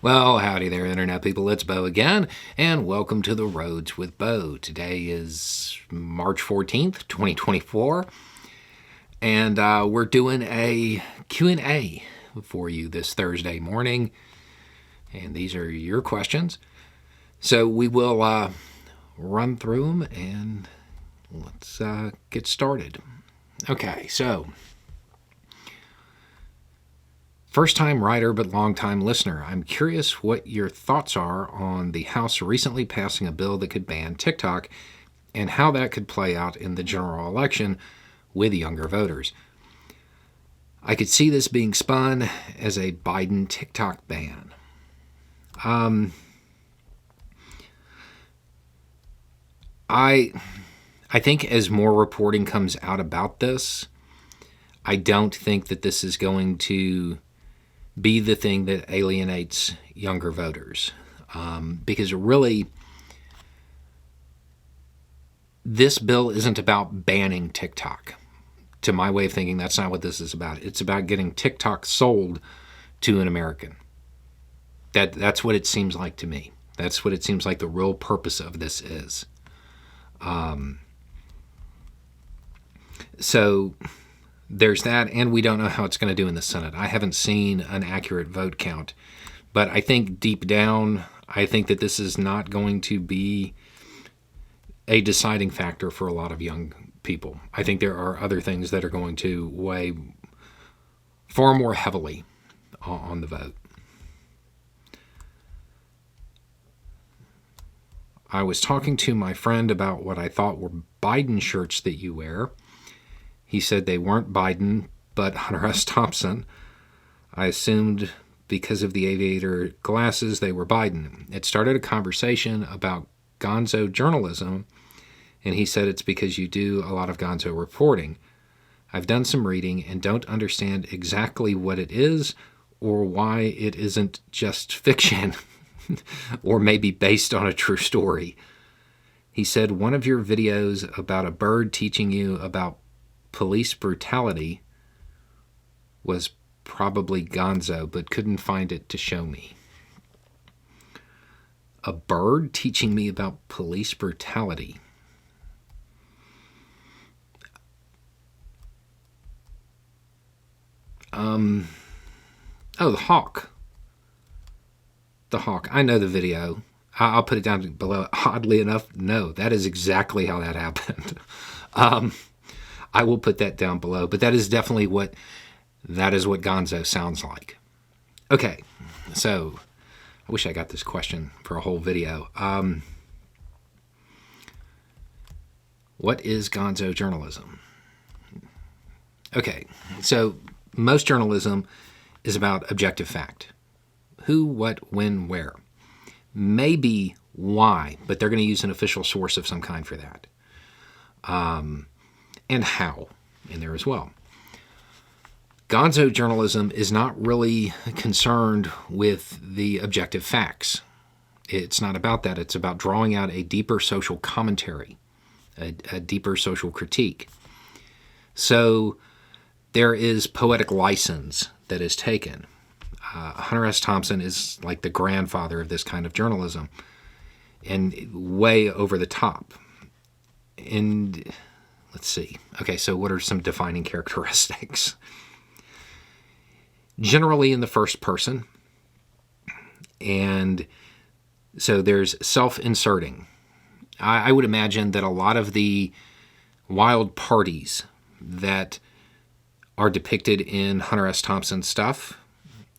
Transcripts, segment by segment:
Well, howdy there, Internet people. It's Bo again, and welcome to The Roads with Bo. Today is March 14th, 2024, and we're doing a Q&A for you this Thursday morning, and these are your questions. So we will run through them, and let's get started. Okay, so first-time writer but long-time listener, I'm curious what your thoughts are on the House recently passing a bill that could ban TikTok and how that could play out in the general election with younger voters. I could see this being spun as a Biden TikTok ban. I think as more reporting comes out about this, I don't think that this is going to be the thing that alienates younger voters. Because really, this bill isn't about banning TikTok. To my way of thinking, that's not what this is about. It's about getting TikTok sold to an American. That's what it seems like to me. That's what it seems like the real purpose of this is. So there's that, and we don't know how it's going to do in the Senate. I haven't seen an accurate vote count, but I think deep down, I think that this is not going to be a deciding factor for a lot of young people. I think there are other things that are going to weigh far more heavily on the vote. I was talking to my friend about what I thought were Biden shirts that you wear. He said they weren't Biden, but Hunter S. Thompson. I assumed because of the aviator glasses, they were Biden. It started a conversation about Gonzo journalism, and he said it's because you do a lot of Gonzo reporting. I've done some reading and don't understand exactly what it is or why it isn't just fiction or maybe based on a true story. He said one of your videos about a bird teaching you about police brutality was probably Gonzo, but couldn't find it to show me. A bird teaching me about police brutality. Oh, the hawk. The hawk. I know the video. I'll put it down below. Oddly enough, no, that is exactly how that happened. I will put that down below, but that is definitely what Gonzo sounds like. Okay, so I wish I got this question for a whole video. What is Gonzo journalism? Okay, so most journalism is about objective fact. Who, what, when, where. Maybe why, but they're going to use an official source of some kind for that. And how in there as well. Gonzo journalism is not really concerned with the objective facts. It's not about that. It's about drawing out a deeper social commentary, a deeper social critique. So there is poetic license that is taken. Hunter S. Thompson is like the grandfather of this kind of journalism and way over the top. And let's see. Okay, so what are some defining characteristics? Generally in the first person. And so there's self-inserting. I would imagine that a lot of the wild parties that are depicted in Hunter S. Thompson's stuff,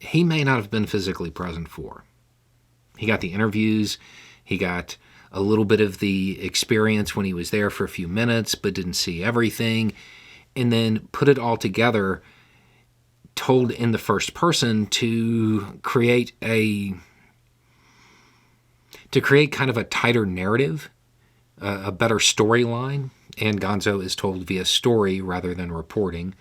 he may not have been physically present for. He got the interviews, he got a little bit of the experience when he was there for a few minutes, but didn't see everything, and then put it all together, told in the first person to create kind of a tighter narrative, a better storyline, and Gonzo is told via story rather than reporting.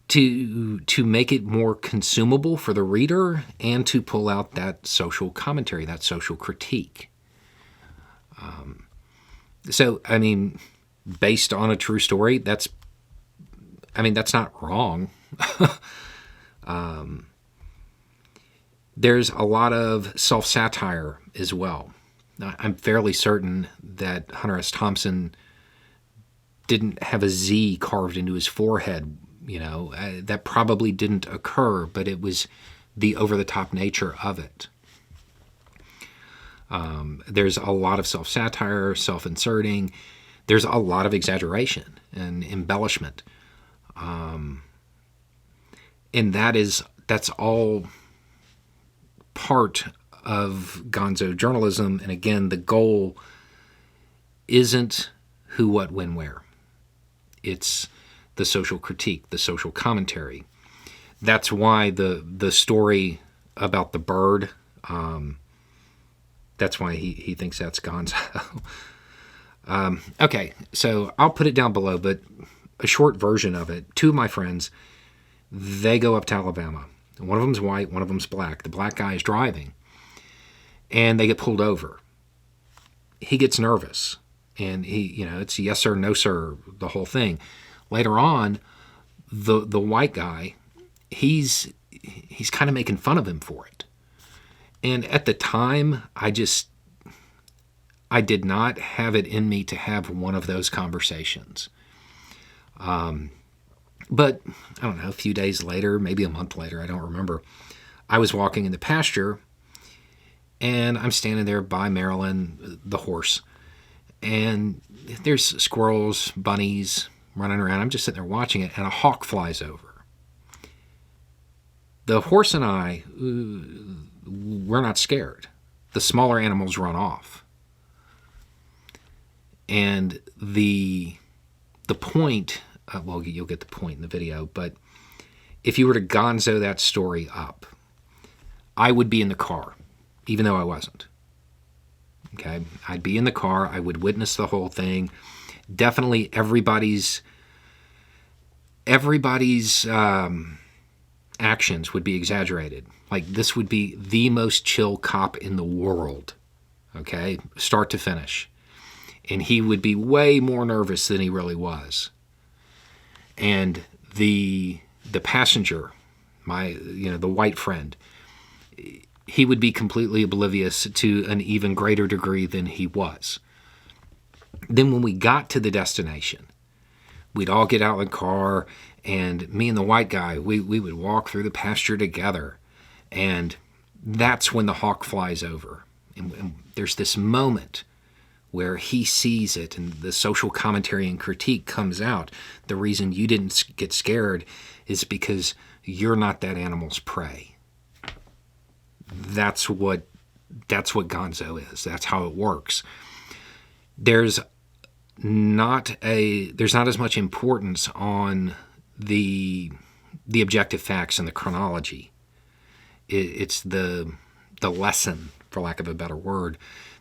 To make it more consumable for the reader and to pull out that social commentary, that social critique. So, I mean, based on a true story, that's not wrong. There's a lot of self-satire as well. I'm fairly certain that Hunter S. Thompson didn't have a Z carved into his forehead. That probably didn't occur, but it was the over-the-top nature of it. There's a lot of self-satire, self-inserting. There's a lot of exaggeration and embellishment. And that's all part of Gonzo journalism. And again, the goal isn't who, what, when, where. It's the social critique, the social commentary. That's why the story about the bird, that's why he thinks that's Gonzo. Okay, so I'll put it down below, but a short version of it. Two of my friends, they go up to Alabama. One of them's white, one of them's black. The black guy is driving, and they get pulled over. He gets nervous, and it's yes sir, no sir, the whole thing. Later on, the white guy, he's kind of making fun of him for it. And at the time, I did not have it in me to have one of those conversations. But, I don't know, a few days later, maybe a month later, I don't remember, I was walking in the pasture, and I'm standing there by Marilyn, the horse, and there's squirrels, bunnies running around. I'm just sitting there watching it, and a hawk flies over. The horse and I, we're not scared. The smaller animals run off. And the point, well, you'll get the point in the video, but if you were to Gonzo that story up, I would be in the car, even though I wasn't. Okay? I'd be in the car. I would witness the whole thing. Definitely everybody's actions would be exaggerated. Like, this would be the most chill cop in the world, okay, start to finish. And he would be way more nervous than he really was. And the passenger, the white friend, he would be completely oblivious to an even greater degree than he was. Then when we got to the destination, we'd all get out of the car, and me and the white guy, we would walk through the pasture together. And that's when the hawk flies over. And there's this moment where he sees it, and the social commentary and critique comes out. The reason you didn't get scared is because you're not that animal's prey. That's what Gonzo is. That's how it works. There's not as much importance on the objective facts and the chronology. It's the lesson, for lack of a better word,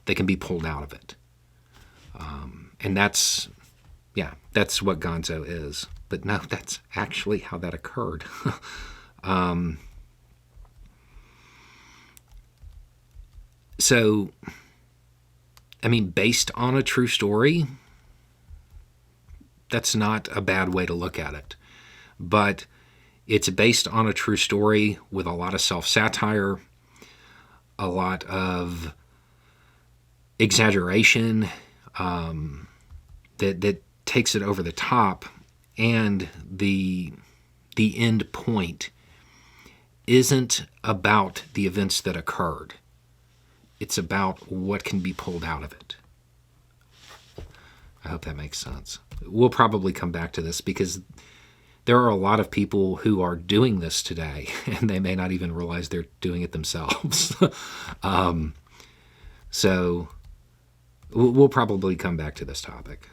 that can be pulled out of it. And that's what Gonzo is. But no, that's actually how that occurred. So, I mean, based on a true story, that's not a bad way to look at it. But it's based on a true story with a lot of self-satire, a lot of exaggeration, that takes it over the top, and the end point isn't about the events that occurred. It's about what can be pulled out of it. I hope that makes sense. We'll probably come back to this because there are a lot of people who are doing this today, and they may not even realize they're doing it themselves. So we'll probably come back to this topic.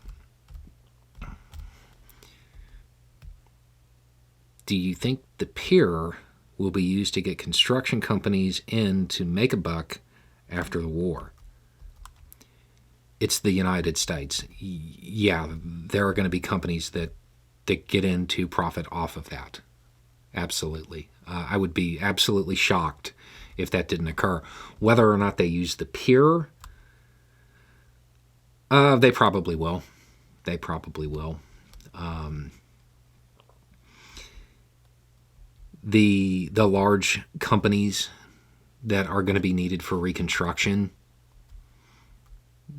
Do you think the pier will be used to get construction companies in to make a buck after the war? It's the United States. Yeah, there are going to be companies that get in to profit off of that. Absolutely. I would be absolutely shocked if that didn't occur. Whether or not they use the pier, they probably will. They probably will. the large companies that are going to be needed for reconstruction.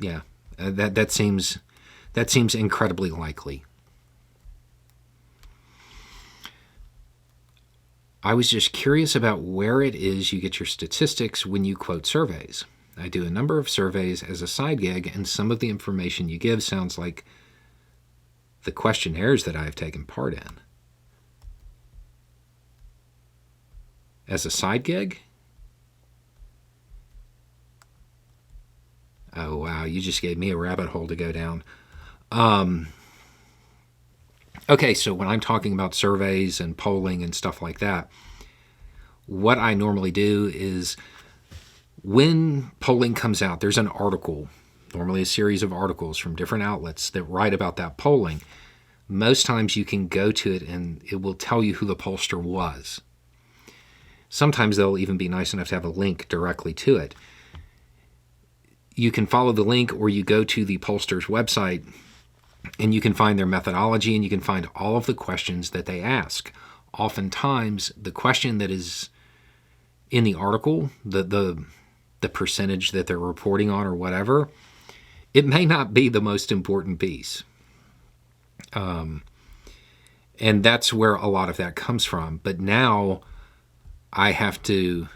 Yeah, that seems incredibly likely. I was just curious about where it is you get your statistics when you quote surveys. I do a number of surveys as a side gig, and some of the information you give sounds like the questionnaires that I have taken part in. As a side gig? Oh, wow, you just gave me a rabbit hole to go down. Okay, so when I'm talking about surveys and polling and stuff like that, what I normally do is when polling comes out, there's an article, normally a series of articles from different outlets that write about that polling. Most times you can go to it and it will tell you who the pollster was. Sometimes they'll even be nice enough to have a link directly to it. You can follow the link, or you go to the pollster's website and you can find their methodology, and you can find all of the questions that they ask. Oftentimes, the question that is in the article, the percentage that they're reporting on or whatever, it may not be the most important piece. And that's where a lot of that comes from. But now I have to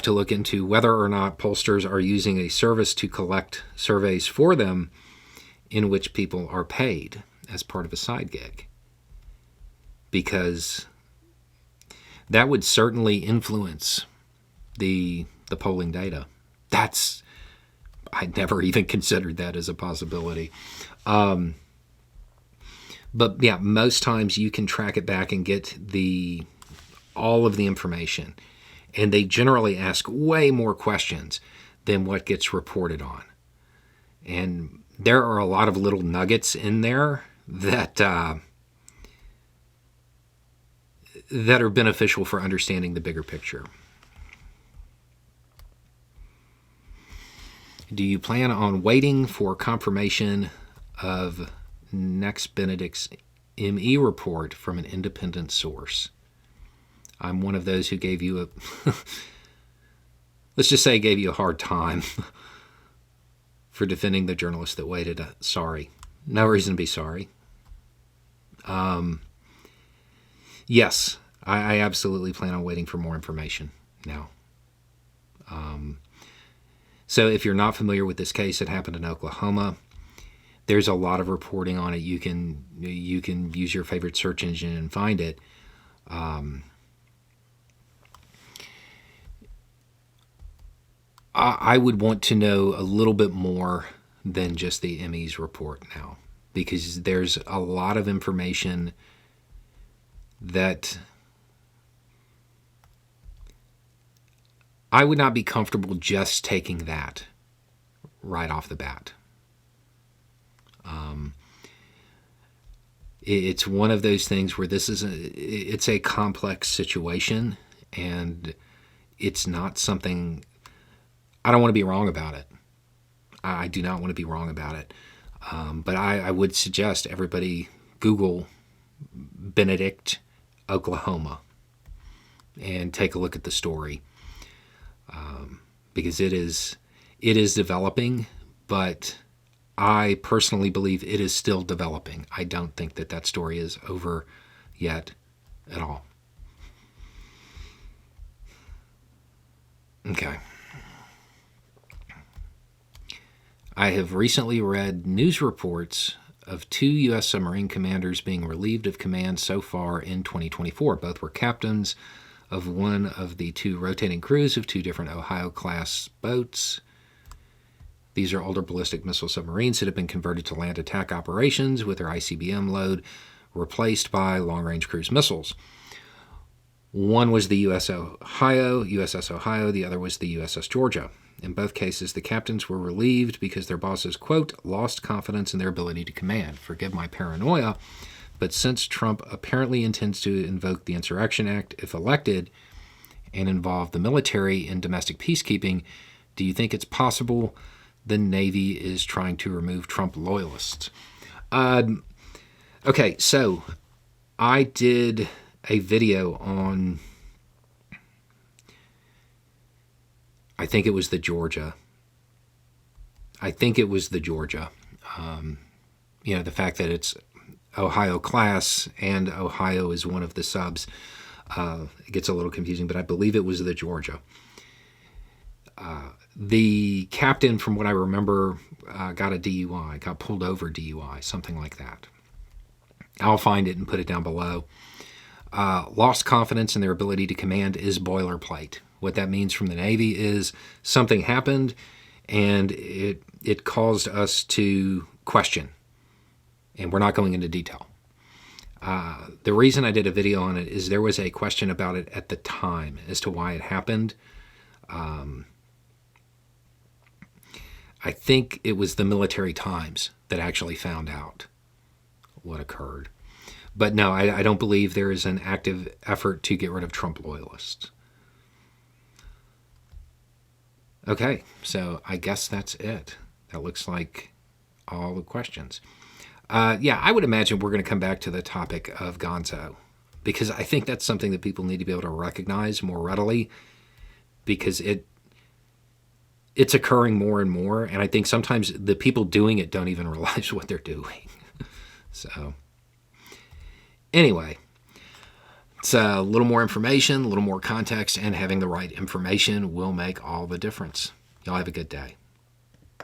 look into whether or not pollsters are using a service to collect surveys for them in which people are paid as part of a side gig. Because that would certainly influence the polling data. I'd never even considered that as a possibility. But yeah, most times you can track it back and get all of the information. And they generally ask way more questions than what gets reported on. And there are a lot of little nuggets in there that are beneficial for understanding the bigger picture. Do you plan on waiting for confirmation of next Benedict's ME report from an independent source? I'm one of those who gave you let's just say gave you a hard time for defending the journalist that waited. Sorry. No reason to be sorry. Yes, I absolutely plan on waiting for more information now. So if you're not familiar with this case, it happened in Oklahoma. There's a lot of reporting on it. You can use your favorite search engine and find it. I would want to know a little bit more than just the ME's report now, because there's a lot of information that I would not be comfortable just taking that right off the bat. It's one of those things where it's a complex situation, and it's not something. I don't want to be wrong about it. I do not want to be wrong about it. But I would suggest everybody Google Benedict, Oklahoma, and take a look at the story. Because it is developing, but I personally believe it is still developing. I don't think that story is over yet at all. Okay. I have recently read news reports of 2 U.S. submarine commanders being relieved of command so far in 2024. Both were captains of one of the 2 rotating crews of 2 different Ohio-class boats. These are older ballistic missile submarines that have been converted to land attack operations with their ICBM load replaced by long-range cruise missiles. One was the USS Ohio, the other was the USS Georgia. In both cases, the captains were relieved because their bosses, quote, lost confidence in their ability to command. Forgive my paranoia, but since Trump apparently intends to invoke the Insurrection Act if elected and involve the military in domestic peacekeeping, do you think it's possible the Navy is trying to remove Trump loyalists? Okay, so I did a video on, I think it was the Georgia. The fact that it's Ohio class and Ohio is one of the subs. It gets a little confusing, but I believe it was the Georgia. The captain, from what I remember, got a DUI, got pulled over DUI, something like that. I'll find it and put it down below. Lost confidence in their ability to command is boilerplate. What that means from the Navy is something happened and it caused us to question. And we're not going into detail. The reason I did a video on it is there was a question about it at the time as to why it happened. I think it was the Military Times that actually found out what occurred. But no, I don't believe there is an active effort to get rid of Trump loyalists. Okay, so I guess that's it. That looks like all the questions. I would imagine we're going to come back to the topic of Gonzo, because I think that's something that people need to be able to recognize more readily, because it's occurring more and more, and I think sometimes the people doing it don't even realize what they're doing. So anyway, it's a little more information, a little more context, and having the right information will make all the difference. Y'all have a good day.